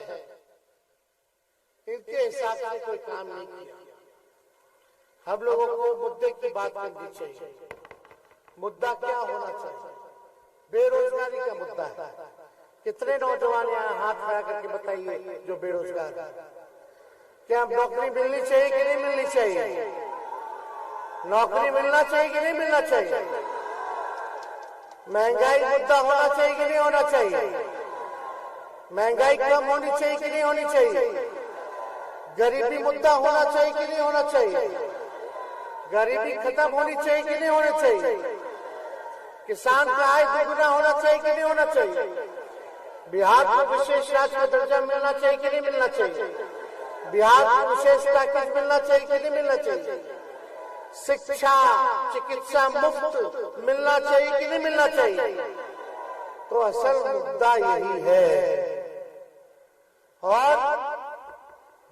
इनके हिसाब से कोई काम नहीं किया। हम लोगों को मुद्दे की बात करनी चाहिए। मुद्दा क्या होना चाहिए? बेरोजगारी का मुद्दा है। कितने नौजवान यहाँ हाथ खड़ा करके बताइए जो बेरोजगार है? क्या नौकरी मिलनी चाहिए कि नहीं मिलनी चाहिए? नौकरी मिलना चाहिए कि नहीं मिलना चाहिए? महंगाई मुद्दा होना चाहिए कि नहीं होना चाहिए? महंगाई कम होनी चाहिए कि नहीं होनी चाहिए? गरीबी मुद्दा होना चाहिए कि नहीं होना चाहिए? गरीबी खत्म होनी चाहिए कि नहीं होनी चाहिए? किसान का आय दुगुना होना चाहिए कि नहीं होना चाहिए? बिहार को विशेष राज्य का दर्जा मिलना चाहिए कि नहीं मिलना चाहिए? बिहार को विशेष पैकेज मिलना चाहिए कि नहीं मिलना चाहिए? शिक्षा, चिकित्सा मुफ्त मिलना चाहिए कि नहीं मिलना चाहिए? तो असल मुद्दा यही है। और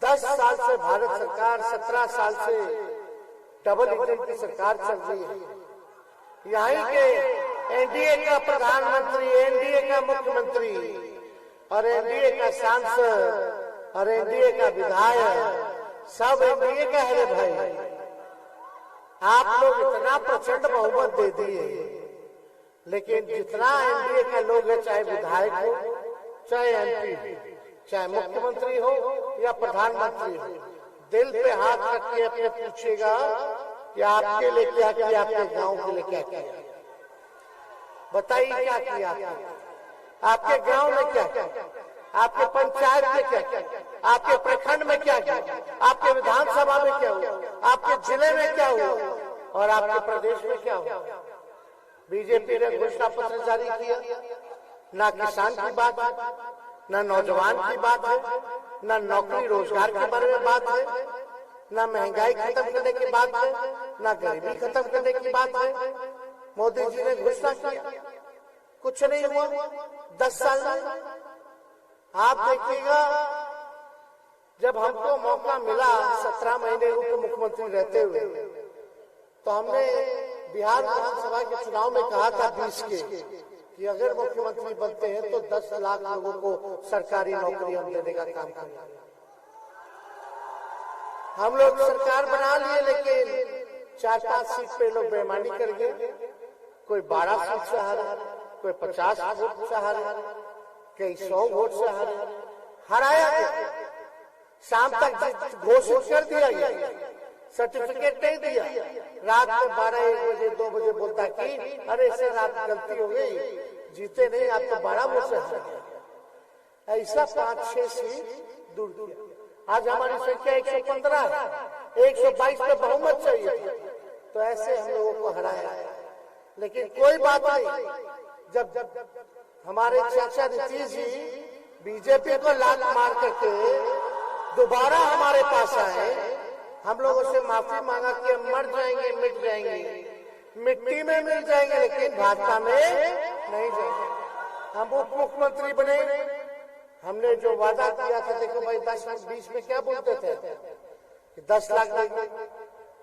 10 साल से भारत सरकार, 17 साल से डबल इंजन की सरकार चल रही है। यहीं के एनडीए का प्रधानमंत्री, एनडीए का मुख्यमंत्री और एनडीए का सांसद और एनडीए का विधायक सब एनडीए का है भाई। आप लोग इतना प्रचंड बहुमत दे दिए, लेकिन जितना एनडीए का लोग है, चाहे विधायक हो, चाहे एमपी, चाहे मुख्यमंत्री हो या प्रधानमंत्री हो, दिल पे हाथ रख के अपने पूछेगा कि आपके लिए क्या किया, आपके गांव के लिए क्या किया। बताइए क्या किया आपके गांव में, क्या किया आपके पंचायत में, क्या किया आपके प्रखंड में, क्या किया आपके विधानसभा में, क्या हुआ आपके जिले में, क्या हुआ और आपके प्रदेश में क्या हुआ। बीजेपी ने घोषणा पत्र जारी किया, ना किसान की बात है, ना नौजवान की बात है, ना नौकरी रोजगार के बारे में बात है, ना महंगाई खत्म करने की बात है, ना गरीबी खत्म करने की बात है। मोदी जी ने घोषणा किया, कुछ नहीं हुआ 10 साल में। आप देखिएगा, जब हमको मौका मिला 17 महीने उप मुख्यमंत्री रहते हुए, तो हमने बिहार विधानसभा के चुनाव में कहा था 20 के कि अगर मुख्यमंत्री बनते हैं तो 10 लाख लोगों को सरकारी नौकरी हम देने का काम करेंगे। हम लोग सरकार बना लिए, लेकिन 4-5 सीट पे लोग बेईमानी कर गए। कोई 12 सीट से हारे, कोई 50 वोट से हारे, कई 100 वोट से हारे, हराया गया। शाम तक घोषित कर दिया गया, सर्टिफिकेट नहीं दिया, रात में 12-1 बजे 2 बजे बोलता कि अरे इससे रात गलती हो गई, जीते नहीं आप तो 12 वोट से हार गए। ऐसा 5-6 सीट दूर किया। आज हमारी संख्या 115 है, 122 में बहुमत चाहिए, तो ऐसे हम लोगों को हराया। लेकिन कोई बात नहीं, जब हमारे चाचा नीतीश जी बीजेपी को लात मार करके दोबारा हमारे पास आए, हम लोगों से माफी मांगा कि हम मर जाएंगे, मिट जाएंगे, मिट्टी में मिल जाएंगे लेकिन भाजपा में नहीं जाएंगे। हम उप मुख्यमंत्री बने, हमने जो वादा किया था, देखो भाई 10-20 में क्या बोलते थे कि 10 लाख देंगे।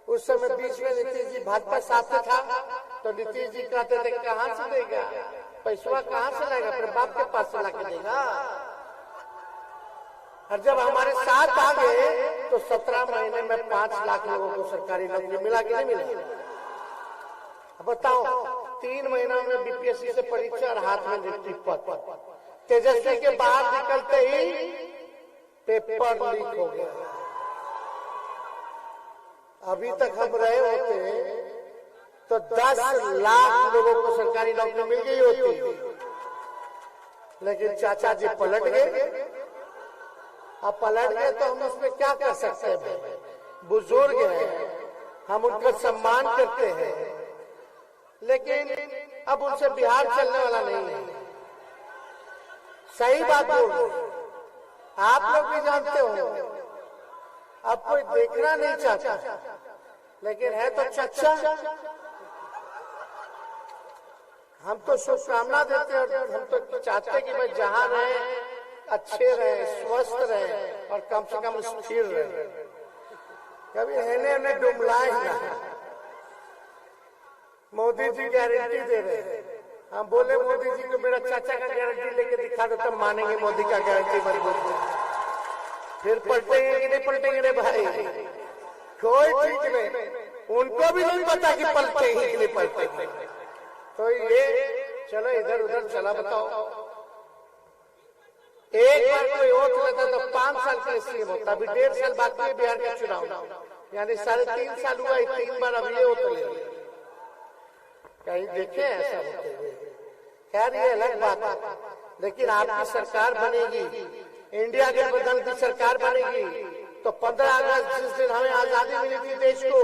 उस समय बीच में नीतीश जी भाजपा साथ में था, तो नीतीश जी कहते थे कहाँ से देगा, पैसा कहाँ से लाएगा, फिर बाप के पास से लाके देगा। और जब हमारे साथ आ गए तो 17 महीने में 5 लाख लोगों को सरकारी नौकरी मिला कि नहीं मिला? बताओ, 3 महीनों में बीपीएससी से परीक्षा और हाथ में नियुक्ति पत्र। तेजस्वी के बाहर निकलते ही पेपर लीक हो गया। अभी तक हम रहे होते तो 10 लाख लोगों को सरकारी नौकरी मिल गई होती, लेकिन चाचा जी पलट गए। अब पलट गए तो हम उसमें क्या कर सकते हैं? बुजुर्ग हैं, हम उनका सम्मान करते हैं, लेकिन अब उनसे बिहार चलने वाला नहीं है। सही बात बोल रहे, आप लोग भी जानते हो। अब कोई देखना नहीं चाहता, लेकिन है तो चाचा। हम तो शुभकामना देते हैं और हम तो चाहते हैं कि भाई जहां रहे अच्छे रहे, स्वस्थ रहे और कम से कम स्थिर रहे, कभी हेने डुमलाए ना। मोदी जी गारंटी दे रहे हैं, हम बोले मोदी जी को मेरा चाचा का गारंटी लेके दिखा दो तब मानेंगे मोदी का गारंटी मजबूत। फिर पलटेंगे कि नहीं पलटेंगे रे भाई? कोई ठीक नहीं, उनको भी नहीं पता कि पलटेंगे कि नहीं पलटेंगे। तो ये चलो इधर उधर चला। बताओ, एक बार कोई वोट लेता तो 5 साल के लिए सीएम होता, अभी 1.5 साल बाकी है बिहार का चुनाव, यानी 3.5 साल हुआ, 3 बार अब ये वोट ले। कहीं देखे ऐसा होते हुए? खैर ये अलग बात है, लेकिन आपकी सरकार बनेगी, इंडिया गठबंधन की सरकार बनेगी, तो 15 अगस्त जिस दिन हमें आजादी मिली थी देश को,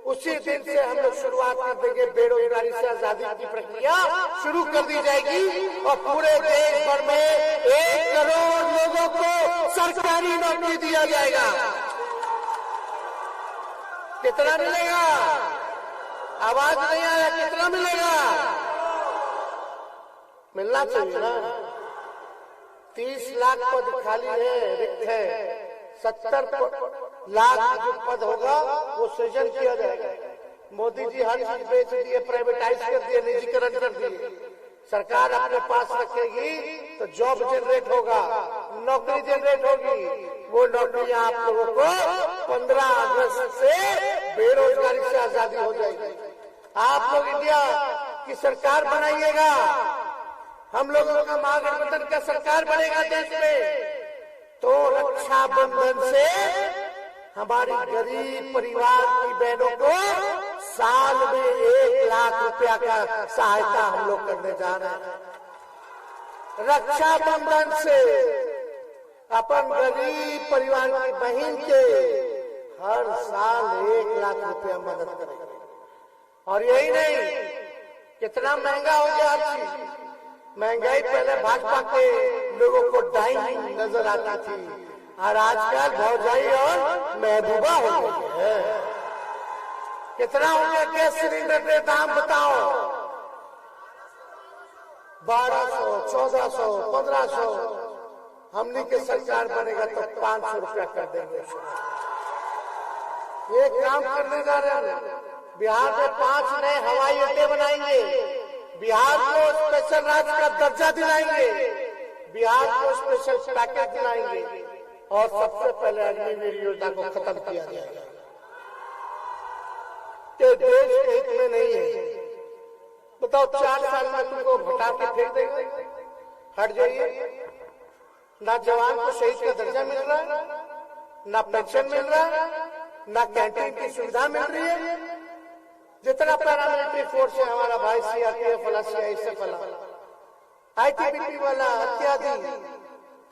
उसी दिन से हम लोग शुरुआत कर देंगे। बेरोजगारी से आजादी की प्रक्रिया शुरू कर दी जाएगी और पूरे देश भर में 1 करोड़ लोगों को सरकारी नौकरी दिया जाएगा। कितना मिलेगा? आवाज नहीं आया, कितना मिलेगा? मिलना चाहिए ना। 30 लाख पद खाली है, रिक्त है, 70 लाख जो पद होगा वो सृजन किया जाएगा। मोदी जी हर चीज बेच दिए, प्राइवेटाइज कर दिए, निजीकरण कर दिए। सरकार अपने पास रखेगी तो जॉब जनरेट होगा, नौकरी जनरेट होगी। वो नौकरियां आप लोगों को 15 अगस्त से बेरोजगारी से आजादी हो जाएगी। आप लोग इंडिया की सरकार बनाइएगा, हम लोगों का महागठबंधन का सरकार बनेगा देश में, तो रक्षाबंधन से हमारी गरीब परिवार की बहनों को साल में 1 लाख रुपया का सहायता हम लोग करने जा रहे हैं। रक्षाबंधन से अपन गरीब परिवार की बहन के हर साल 1 लाख रुपया मदद करेंगे। और यही नहीं, कितना महंगा हो गया हर चीज। महंगाई पहले भाजपा के लोगों को डाइनिंग नजर आती थी, और आजकल भौजाई और महबूबा हो गई है। कितना हो गया गैस सिलेंडर के दाम बताओ? 1200, 1400, 1500। हमनी के सरकार बनेगा तो 500 रुपया कर देंगे। ये काम करने जा रहे हैं। बिहार में 5 नए हवाई अड्डे बनाएंगे, बिहार को स्पेशल राज्य का दर्जा दिलाएंगे, बिहार को स्पेशल पैकेज दिलाएंगे, और सबसे पहले अग्निवीर योजना को खत्म किया जाएगा। ये देश के हित में नहीं है। बताओ, 4 साल में तुमको हटा के फेंक देंगे? हट जाइए। ना जवान को शहीद का दर्जा मिल रहा है, ना पेंशन मिल रहा है, ना कैंटीन की सुविधा मिल रही है, जितना पैरामिलिट्री फोर्स है हमारा भाई, सीआरपीएफ वाला, सीआईएसएफ वाला, आईटीबीपी वाला इत्यादि,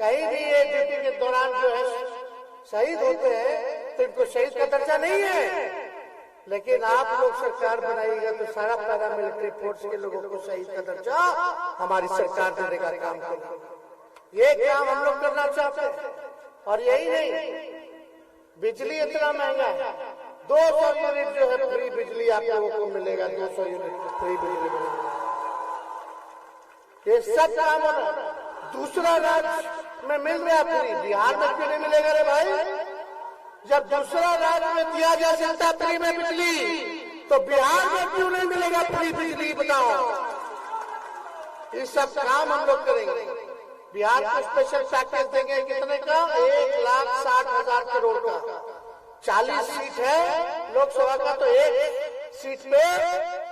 कहीं भी ये ड्यूटी के दौरान जो है शहीद होते हैं तो इनको शहीद का दर्जा नहीं है। लेकिन आप लोग सरकार बनाइएगा तो सारा पैरामिलिट्री फोर्स के लोगों को शहीद का दर्जा हमारी सरकार देने का काम करेगी। ये काम हम लोग करना चाहते हैं। और यही नहीं, बिजली इतना महंगा है, 200 यूनिट जो है फ्री बिजली आप लोगों को मिलेगा, 200 यूनिट फ्री बिजली मिलेगा। ये सब काम हो रहा है। दूसरा राज्य में मिल रहा है फ्री, बिहार में क्यों नहीं मिलेगा रे भाई? जब दूसरा राज्य में दिया जा सकता फ्री में बिजली, तो बिहार में क्यों नहीं मिलेगा फ्री बिजली? बताओ। ये सब काम हम लोग करेंगे। बिहार को स्पेशल पैकेज देंगे, कितने का? 1,60,000 करोड़ का। 40 सीट है लोकसभा का, तो एक सीट पे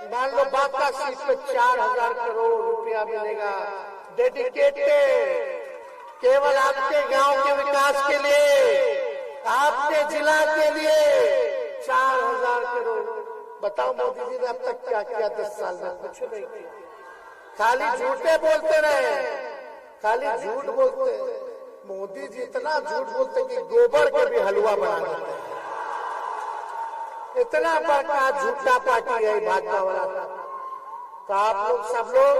मान लो बाका सीट पे 4,000 करोड़ रुपया मिलेगा, डेडिकेटेड केवल आपके गांव के विकास के लिए, आपके जिला के लिए 4,000 करोड़। बताओ मोदी जी ने अब तक क्या किया 10 साल में? कुछ नहीं किया, खाली झूठे बोलते रहे, खाली झूठ बोलते। मोदी जी इतना झूठ बोलते कि गोबर के भी हलवा बना देते हैं। इतना बड़का झूठा पार्टी है भाजपा वाला। तो आप लोग सब लोग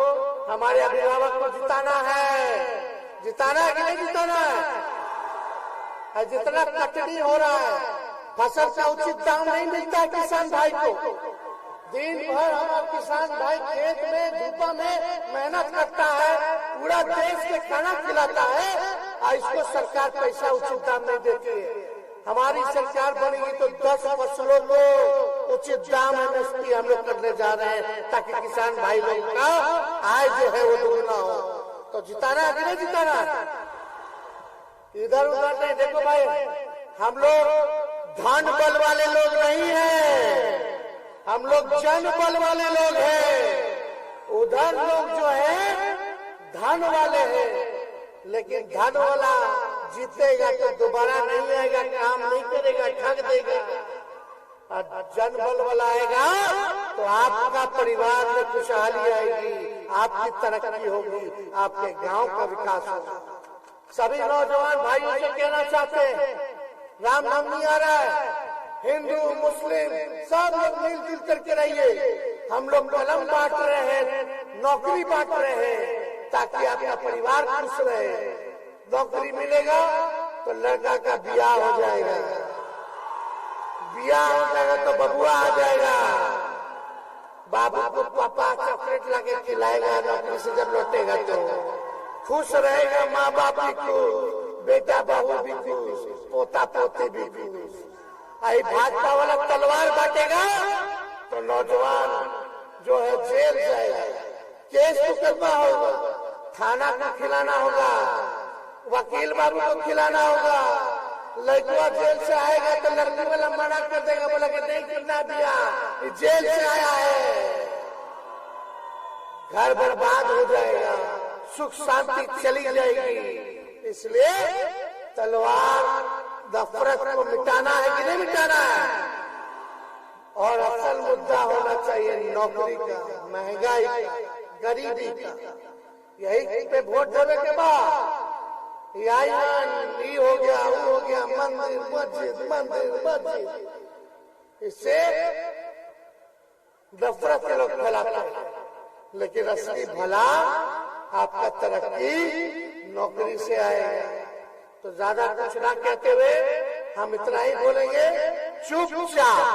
हमारे अभिभावक को जिताना है। जिताना है कि नहीं जिताना है? जितना कटनी हो रहा है, फसल का उचित दाम नहीं मिलता है किसान भाई को। दिन भर हमारा किसान भाई खेत में धूपा में मेहनत करता है, पूरा देश के खाना खिलाता है, और इसको सरकार पैसा उचित दाम नहीं देती है। हमारी सरकार बनेगी तो 10 फसलों को उचित दाम एमएसपी हम लोग करने जा रहे हैं, ताकि किसान भाई लोग का आय जो है वो दुगना हो। तो जिताना है कि नहीं जिताना है? इधर उधर नहीं। देखो भाई, हम लोग धन बल वाले लोग नहीं हैं, हम लोग जन बल वाले लोग हैं। उधर लोग जो है धन वाले हैं, लेकिन धन वाला जीतेगा तो दोबारा नहीं आएगा, काम नहीं करेगा, ठग देगा। और जन बल वाला आएगा तो आपका परिवार में खुशहाली आएगी, आपकी तरक्की होगी, आपके गांव का विकास होगा। सभी नौजवान भाइयों से कहना चाहते हैं, रामनवमी आ रहा है, हिंदू मुस्लिम सब लोग मिलजुल करके रहिए। हम लोग कलम बांट रहे हैं, नौकरी बांट रहे हैं, ताकि आपका परिवार खुश रहे। नौकरी मिलेगा तो लड़का का ब्याह हो जाएगा, ब्याह हो जाएगा तो बबुआ आ जाएगा, बाबू को पापा चॉकलेट लाके खिलाएगा, नौकरी से जब लौटेगा तो खुश रहेगा। माँ बाप भी खुश, बेटा बहू भी खुश, पोता पोती भी खुश। आई भाजपा वाला तलवार बांटेगा तो नौजवान जो है जेल जाएगा, केस मुकदमा होगा, थाना को खिलाना होगा, वकील बाबू को खिलाना होगा। लड़का जेल से आएगा तो लड़की वाला मना कर देगा, बोला कि नहीं करना दिया, जेल से आया है। घर बर्बाद हो जाएगा, सुख शांति चली जाएगी। इसलिए तलवार नफरत को मिटाना है कि नहीं मिटाना है? और असल मुद्दा होना चाहिए नौकरी का, महंगाई का, गरीबी का। यही पे वोट देने के बाद ये हो गया, वो हो गया, मंदिर मस्जिद, मंदिर मस्जिद, इससे नफरत के लोग फैलाते हैं। लेकिन असली भला आपका तरक्की नौकरी से आएगा। तो ज्यादा कुछ ना कहते हुए हम इतना ही बोलेंगे, चुपचाप,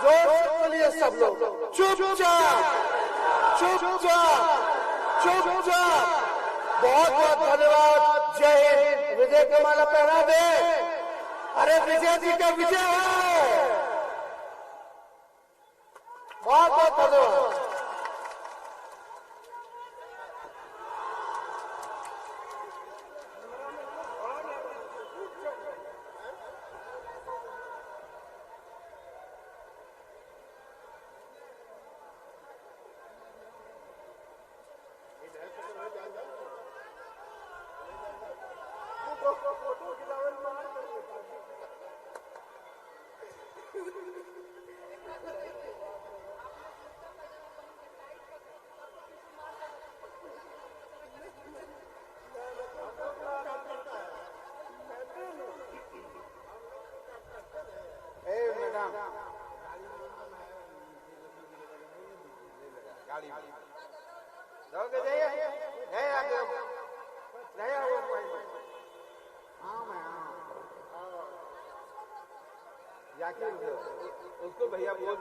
जोर से बोलिए सब लोग, चुपचाप, चुपचाप, चुपचाप। बहुत बहुत धन्यवाद। जय हिंद। विजय का माला पहना दे। अरे विजय जी का विजय है। बहुत बहुत धन्यवाद। गाड़ी में जाओगे, जाइए नहीं आगे नहीं आओगे। हाँ मैं जाके उसको भैया बोल